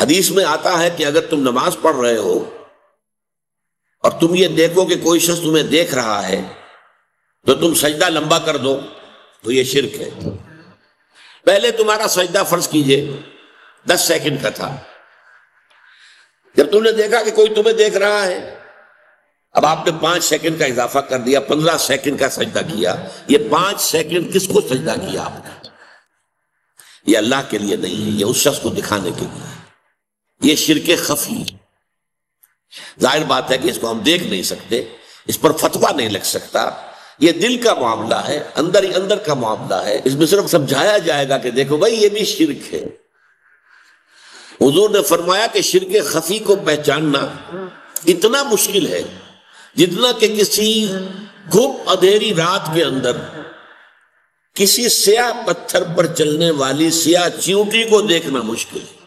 حدیث میں آتا ہے کہ اگر تم نماز پڑھ رہے ہو اور تم یہ دیکھو کہ کوئی شخص تمہیں دیکھ رہا ہے تو تم سجدہ لمبا کر دو تو یہ شرک ہے۔ پہلے تمہارا سجدہ فرض کیجئے 10 سیکنڈ کا تھا، جب تم نے دیکھا کہ کوئی تمہیں دیکھ رہا ہے اب آپ نے 5 سیکنڈ کا اضافہ کر دیا، 15 سیکنڈ کا سجدہ کیا۔ یہ 5 سیکنڈ کس کو سجدہ کیا آپ نے؟ یہ اللہ کے لیے نہیں ہے، یہ اس شخص کو دکھانے کے لیے۔ یہ شرک خفی، ظاہر بات ہے کہ اس کو ہم دیکھ نہیں سکتے، اس پر فتویٰ نہیں لگ سکتا، یہ دل کا معاملہ ہے، اندر ہی اندر کا معاملہ ہے۔ اس میں صرف سمجھایا جائے گا کہ دیکھو بھائی یہ بھی شرک ہے۔ حضور نے فرمایا کہ شرک خفی کو پہچاننا اتنا مشکل ہے جتنا کہ کسی گھپ اندھیری رات کے اندر کسی سیاہ پتھر پر چلنے والی سیاہ چیونٹی کو دیکھنا مشکل ہے۔